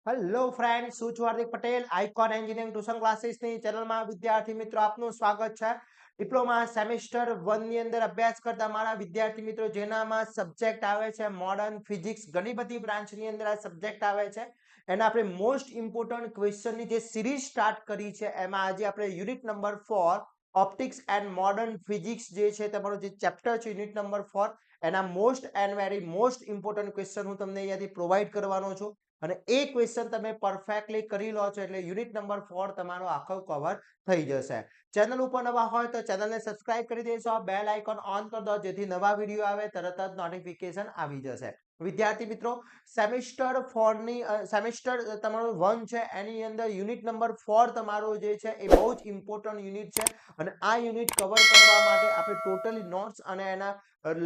Hello friends, હું છું Hardik Patel, icon engineering tuition ક્લાસીસની ચેનલમાં વિદ્યાર્થી મિત્રો આપનું સ્વાગત છે. ડિપ્લોમા સેમેસ્ટર 1 ની અંદર અભ્યાસ કરતા મારા વિદ્યાર્થી મિત્રો જેનામાં સબ્જેક્ટ આવે છે મોડર્ન ફિઝિક્સ, ઘણી બધી બ્રાન્ચની અંદર આ સબ્જેક્ટ આવે છે. એના આપણે મોસ્ટ ઇમ્પોર્ટન્ટ ક્વેશ્ચનની જે સિરીઝ સ્ટાર્ટ કરી છે એમાં આજે આપણે unit number 4 optics and modern physics જે છે તમારો જે ચેપ્ટર છે યુનિટ નંબર 4 એના most and very most important question હું તમને અહીંયાથી પ્રોવાઈડ કરવાનો છું. અને એ ક્વેશ્ચન તમે પરફેક્ટલી કરી લો છો એટલે યુનિટ નંબર 4 તમારો આખો કવર થઈ જશે. ચેનલ ઉપર નવા હોય તો ચેનલને સબસ્ક્રાઇબ કરી દેજો, બેલ આઇકોન ઓન કરી દો જેથી નવા વિડીયો આવે તરત જ નોટિફિકેશન આવી જશે. વિદ્યાર્થી મિત્રો, સેમેસ્ટર તમારો 1 છે એની અંદર યુનિટ નંબર 4 તમારો જે છે એ બહુ જ ઇમ્પોર્ટન્ટ યુનિટ છે. અને આ યુનિટ કવર કરવા માટે આપણે ટોટલી નોટ્સ અને એના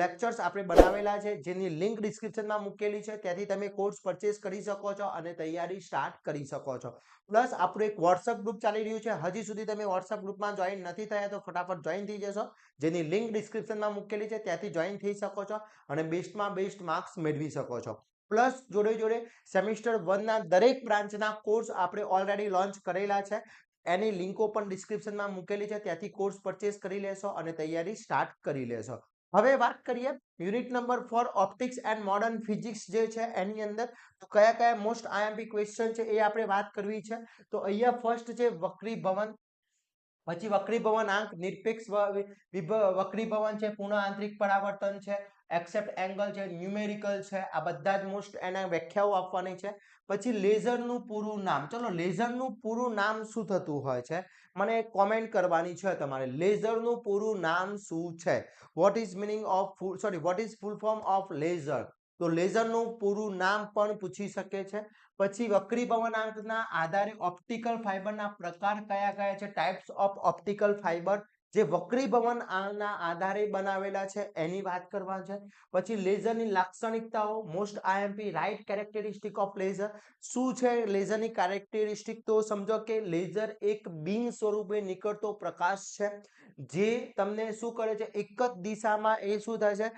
લેક્ચર્સ આપણે બનાવેલા છે જેની લિંક ડિસ્ક્રિપ્શનમાં મૂકેલી છે, ત્યાંથી તમે કોર્સ પરચેસ કરી શકો છો અને તૈયારી સ્ટાર્ટ કરી શકો છો. પ્લસ આપણું એક વોટ્સઅપ ગ્રુપ ચાલી રહ્યું છે. હજી સુધી તમે વોટ્સઅપ ગ્રુપમાં જોઈન નથી થયા તો ફટાફટ જોઈન થઈ જશો, જેની લિંક ડિસ્ક્રિપ્શનમાં મૂકેલી છે, ત્યાંથી જોઈન થઈ શકો છો અને બેસ્ટમાં બેસ્ટ માર્ક્સ મેળવી શકો છો. પ્લસ જોડે જોડે સેમિસ્ટર 1 ના દરેક બ્રાન્ચના કોર્સ આપણે ઓલરેડી લોન્ચ કરેલા છે. એની લિંકો પણ ડિસ્ક્રિપ્શનમાં મૂકેલી છે, ત્યાંથી કોર્સ પરચેસ કરી લેશો અને તૈયારી સ્ટાર્ટ કરી લેશો. હવે વાત કરીએ unit number 4 optics and modern physics જે છે એની અંદર કયા કયા મોસ્ટ આઈએમપી ક્વેશ્ચન છે એ આપણે વાત કરવી છે. તો અહીંયા ફર્સ્ટ છે વક્રીભવન, પછી વક્રીભવન આંક, નિરપેક્ષ વક્રીભવન છે, પૂર્ણ આંતરિક પરાવર્તન છે, એક્સેપ્ટ એંગલ છે, ન્યુમેરિકલ છે. આ બધા જ મોસ્ટ એના વ્યાખ્યાઓ આપવાની છે. પછી લેઝરનું પૂરું નામ, ચલો લેઝરનું પૂરું નામ શું થતું હોય છે મને કોમેન્ટ કરવાની છે તમારે. લેઝરનું પૂરું નામ શું છે? What is meaning of what is full form of laser? તો લેઝરનું પૂરું નામ પણ પૂછી શકે છે. પછી વક્રીભવનાંકના આધારે ઓપ્ટિકલ ફાઇબરના પ્રકાર કયા કયા છે, ટાઇપ્સ ઓફ ઓપ્ટિકલ ફાઇબર જે વક્રીભવન ના આધારે બનાવેલા છે એની વાત કરવા છે. પછી લેઝરની લાક્ષણિકતાઓ, most IMP, right characteristic of laser. શું છે લેઝરની કેરેક્ટરિસ્ટિક? તો સમજો કે લેઝર એક બીમ સ્વરૂપે નીકળતો પ્રકાશ છે જે તમને શું કરે છે, એક જ દિશામાં એ શું થાય છે,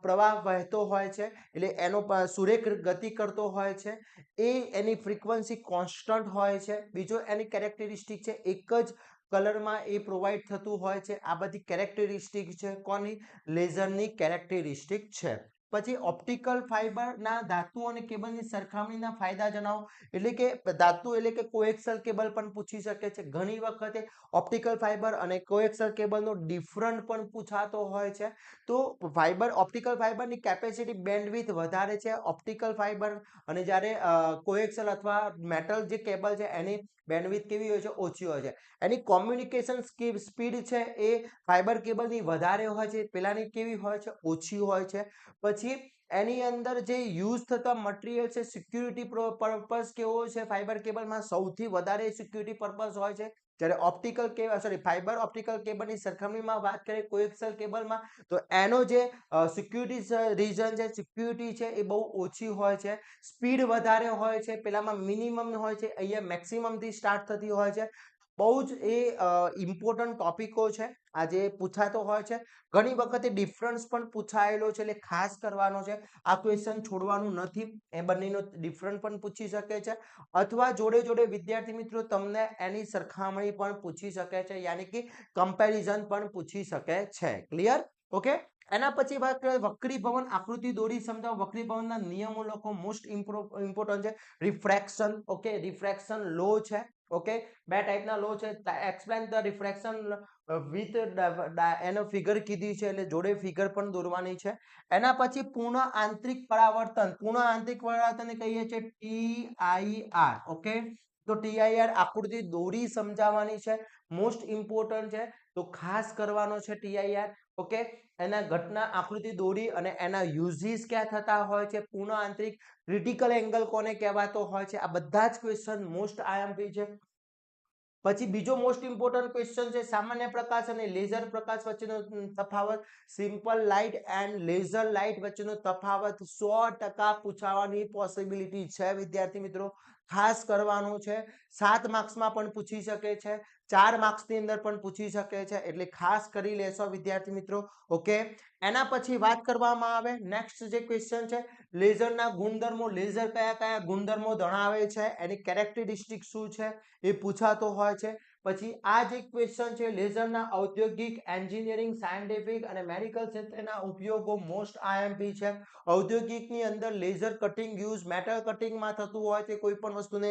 પ્રવાહ વહેતો હોય છે, એટલે એનો સુરેખ ગતિ કરતો હોય છે. એ એની ફ્રીક્વન્સી કોન્સ્ટન્ટ હોય છે. બીજો એની કેરેક્ટરિસ્ટિક છે એક જ કલરમાં એ પ્રોવાઈડ થતું હોય છે. આ બધી કેરેક્ટરિસ્ટિક છે કોની? લેઝરની કેરેક્ટરિસ્ટિક છે. પછી ઓપ્ટિકલ ફાઇબરના ધાતુ અને કેબલની સરખામણીના ફાયદા જણાવો. એટલે કે ધાતુ એટલે કે કોએક્સિયલ કેબલ પણ પૂછી શકે છે. ઘણી વખતે ઓપ્ટિકલ ફાઇબર અને કોએક્સિયલ કેબલનો ડિફરન્ટ પણ પૂછાતો હોય છે. તો ઓપ્ટિકલ ફાઇબરની કેપેસિટી બેન્ડવિડ્થ વધારે છે ઓપ્ટિકલ ફાઇબર, અને જ્યારે કોએક્સિયલ અથવા મેટલ જે કેબલ છે એની બેન્ડવિડ્થ કેવી હોય છે? ઓછી હોય છે. એની કોમ્યુનિકેશન સ્પીડ છે એ ફાઇબર કેબલની વધારે હોય છે, પેલાની કેવી હોય છે? ઓછી હોય છે. પછી એની અંદર જે યુઝ થતા મટીરિયલ છે, સિક્યુરિટી પર્પઝ કેવો છે? ફાઇબર કેબલમાં સૌથી વધારે સિક્યુરિટી પર્પઝ હોય છે. જ્યારે ફાઇબર ઓપ્ટિકલ કેબલની સરખામણીમાં વાત કરીએ કોએક્સિયલ કેબલમાં, તો એનો જે સિક્યુરિટી રીઝન છે, સિક્યુરિટી છે એ બહુ ઓછી હોય છે. સ્પીડ વધારે હોય છે, પેલામાં મિનિમમ હોય છે, અહીંયા મેક્સિમમ થી સ્ટાર્ટ થતી હોય છે. બહુ જ એ ઇમ્પોર્ટન્ટ ટોપિકો છે આ જે પૂછાતો હોય છે. ઘણી વખતે ડિફરન્સ પણ પૂછાયેલો છે એટલે ખાસ કરવાનો છે. આ ક્વેશ્ચન છોડવાનું નથી, એ બંનેનો ડિફરન્સ પણ પૂછી શકે છે, અથવા જોડે જોડે વિદ્યાર્થી મિત્રો તમને એની સરખામણી પણ પૂછી શકે છે, યાની કે કમ્પેરિઝન પણ પૂછી શકે છે. ક્લિયર? ઓકે. એના પછી વાત કરીએ વક્રીભવન આકૃતિ દોરી સમજાવો. વક્રીભવનના નિયમો લખો. મોસ્ટ ઇમ્પોર્ટન્ટ છે રિફ્રેક્શન. ઓકે, રિફ્રેક્શન લો છે. ઓકે, બે ટાઈપના લો છે. એક્સપ્લેન ધ રિફ્રેક્શન વિથ એનો ફિગર કીધી છે એટલે જોડે ફિગર પણ દોરવાની છે. એના પછી પૂર્ણ આંતરિક પરાવર્તન. પૂર્ણ આંતરિક પરાવર્તન કહીએ છીએ TIR. ઓકે, તો TIR આકૃતિ દોરી સમજાવવાની છે, મોસ્ટ ઇમ્પોર્ટન્ટ છે તો ખાસ કરવાનો છે TIR. ઓકે, એના ઘટના આકૃતિ દોરી અને એના યુઝીસ ક્યાં થતા હોય છે, પૂર્ણ આંતરિક, ક્રિટિકલ એંગલ કોને કહેવાતો હોય છે, આ બધા જ ક્વેશ્ચન મોસ્ટ આઈએમપી છે. પછી બીજો મોસ્ટ ઇમ્પોર્ટન્ટ ક્વેશ્ચન છે સામાન્ય પ્રકાશ અને લેઝર પ્રકાશ વચ્ચેનો તફાવત. Simple light and laser light વચ્ચેનો તફાવત 100% પૂછાવાની પોસિબિલિટી છે વિદ્યાર્થી મિત્રો. ખાસ કરવાનું છે. 7 માર્ક્સમાં પણ પૂછી શકે છે, 4 માર્ક્સની અંદર પણ પૂછી શકે છે, એટલે ખાસ કરી લેશો વિદ્યાર્થી મિત્રો. ઓકે, એના પછી વાત કરવામાં આવે નેક્સ્ટ જે ક્વેશ્ચન છે, લેઝરના ગુણધર્મો. લેઝર કયા કયા ગુણધર્મો ધરાવે છે, એની કેરેક્ટરિસ્ટિક શું છે એ પૂછાતો હોય છે. પછી આ જે ક્વેશ્ચન છે, લેઝરના ઔદ્યોગિક, એન્જિનિયરિંગ, સાયન્ટિફિક અને મેડિકલ ક્ષેત્રના ઉપયોગો મોસ્ટ આઈએમપી છે. ઔદ્યોગિકની અંદર લેઝર કટિંગ યુઝ મેટલ કટિંગમાં થતું હોય છે, કોઈ પણ વસ્તુને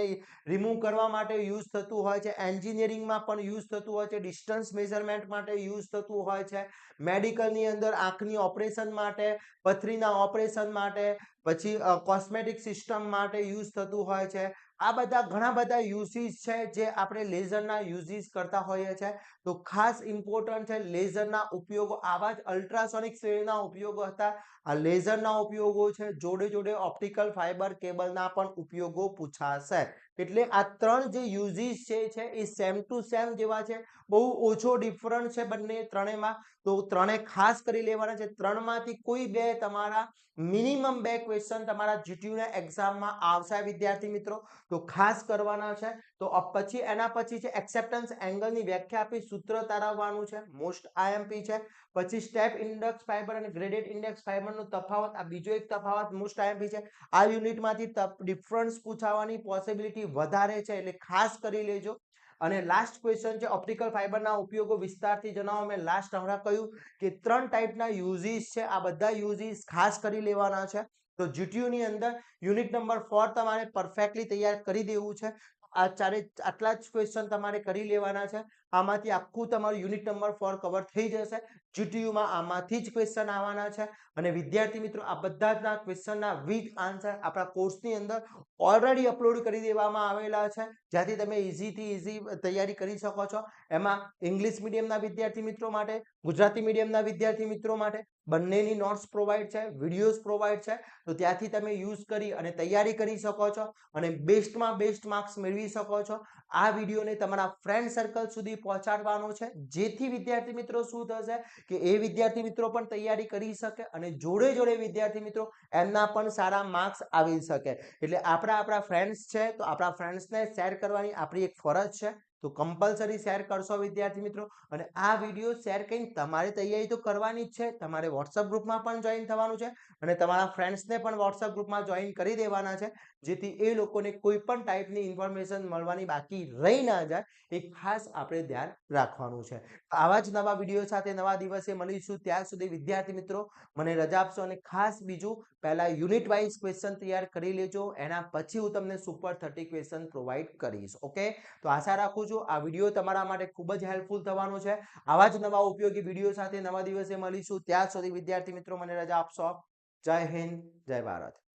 રિમૂવ કરવા માટે યુઝ થતું હોય છે. એન્જિનિયરિંગમાં પણ યુઝ થતું હોય છે, ડિસ્ટન્સ મેઝરમેન્ટ માટે યુઝ થતું હોય છે. મેડિકલની અંદર આંખની ઓપરેશન માટે, પથરીના ઓપરેશન માટે, પછી કોસ્મેટિક સિસ્ટમ માટે યુઝ થતું હોય છે. આ બધા ઘણા બધા યુઝીસ છે જે આપણે લેઝરના યુઝીસ કરતા હોઈએ છીએ. તો ખાસ ઇમ્પોર્ટન્ટ છે લેઝરના ઉપયોગો. આવા જ અલ્ટ્રાસોનિક શ્રેણીના ઉપયોગો હતા, આ લેઝરના ઉપયોગો છે. જોડે જોડે ઓપ્ટિકલ ફાઇબર કેબલના પણ ઉપયોગો પૂછાશે. એટલે આ 3 જે યુઝીસ છે એ સેમ ટુ સેમ જેવા છે, બહુ ઓછો ડિફરન્સ છે બંને ત્રણેયમાં. તો ત્રણે ખાસ કરી લેવાના છે. 3માંથી કોઈ બે તમારા મિનિમમ 2 ક્વેશ્ચન તમારા જીટીયુના એક્ઝામમાં આવશે વિદ્યાર્થી મિત્રો, તો ખાસ કરવાના છે. તો પછી એના પછી છે એક્સેપ્ટન્સ એંગલની વ્યાખ્યા આપી, સૂત્ર તારવવાનું છે, મોસ્ટ આઈએમપી છે. પછી સ્ટેપ ઇન્ડેક્સ ફાઇબર અને ગ્રેડેડ ઇન્ડેક્સ ફાઇબરનો તફાવત, આ બીજો એક તફાવત મોસ્ટ આઈએમપી છે. આ યુનિટમાંથી ડિફરન્સ પૂછાવાની પોસિબિલિટી વધારે છે, એટલે ખાસ કરી લેજો. અને લાસ્ટ ક્વેશ્ચન છે ઓપ્ટિકલ ફાઇબરના ઉપયોગો વિસ્તારથી જણાવો. મેં લાસ્ટ હમણાં કહ્યું કે 3 ટાઈપના યુઝીસ છે, આ બધા યુઝીસ ખાસ કરી લેવાના છે. તો જીટીયુ ની અંદર યુનિટ નંબર 4 તમારે પરફેક્ટલી તૈયાર કરી દેવું છે. આ આટલા જ ક્વેશ્ચન તમારે કરી લેવાના છે. આમાંથી આખું તમારું યુનિટ નંબર 4 કવર થઈ જશે. જીટીયુમાં આમાંથી જ ક્વેશ્ચન આવવાના છે. અને વિદ્યાર્થી મિત્રો, આ બધા જ ક્વેશ્ચનના વિથ આન્સર આપણા કોર્સની અંદર ઓલરેડી અપલોડ કરી દેવામાં આવેલા છે, જ્યાંથી તમે ઇઝીથી ઇઝી તૈયારી કરી શકો છો. એમાં ઇંગ્લિશ મીડિયમના વિદ્યાર્થી મિત્રો માટે, ગુજરાતી મીડિયમના વિદ્યાર્થી મિત્રો માટે બંનેની નોટ્સ પ્રોવાઈડ છે, વિડીયોઝ પ્રોવાઈડ છે. તો ત્યાંથી તમે યુઝ કરી અને તૈયારી કરી શકો છો અને બેસ્ટમાં બેસ્ટ માર્ક્સ મેળવી શકો છો. આ વિડીયોને તમારા ફ્રેન્ડ સર્કલ સુધી પહોંચાડવાનો છે, જેથી વિદ્યાર્થી મિત્રો શું થશે કે એ વિદ્યાર્થી મિત્રો પણ તૈયારી કરી શકે અને જોડે જોડે વિદ્યાર્થી મિત્રો એમના પણ સારા માર્ક્સ આવી શકે. એટલે આપણા ફ્રેન્ડ્સ છે, તો આપણા ફ્રેન્ડ્સને શેર કરવાની આપણી એક ફરજ છે. તો કમ્પલસરી શેર કરશો વિદ્યાર્થી મિત્રો. અને આ વિડીયો શેર કરીને તમારે તૈયારી તો કરવાની જ છે, તમારે વોટ્સઅપ ગ્રુપમાં પણ જોઈન થવાનું છે અને તમારા ફ્રેન્ડ્સને પણ વોટ્સઅપ ગ્રુપમાં જોઈન કરી દેવાના છે, જેથી એ લોકોને કોઈ પણ ટાઈપની ઇન્ફોર્મેશન મળવાની બાકી રહી ના જાય, એ ખાસ આપણે ધ્યાન રાખવાનું છે. આવા જ નવા વિડીયો સાથે નવા દિવસે મળીશું. ત્યાં સુધી વિદ્યાર્થી મિત્રો મને રજા આપશો. અને ખાસ બીજું, પહેલા યુનિટ વાઇઝ ક્વેશ્ચન તૈયાર કરી લેજો, એના પછી હું તમને સુપર 30 ક્વેશ્ચન પ્રોવાઈડ કરીશ. ઓકે, તો આશા રાખું છું આ વિડીયો તમારા માટે ખૂબ જ હેલ્પફુલ થવાનો છે. આવા જ નવા ઉપયોગી વિડીયો સાથે નવા દિવસે મળીશું. ત્યાં સુધી વિદ્યાર્થી મિત્રો મને રજા આપશો. જય હિન્દ, જય ભારત.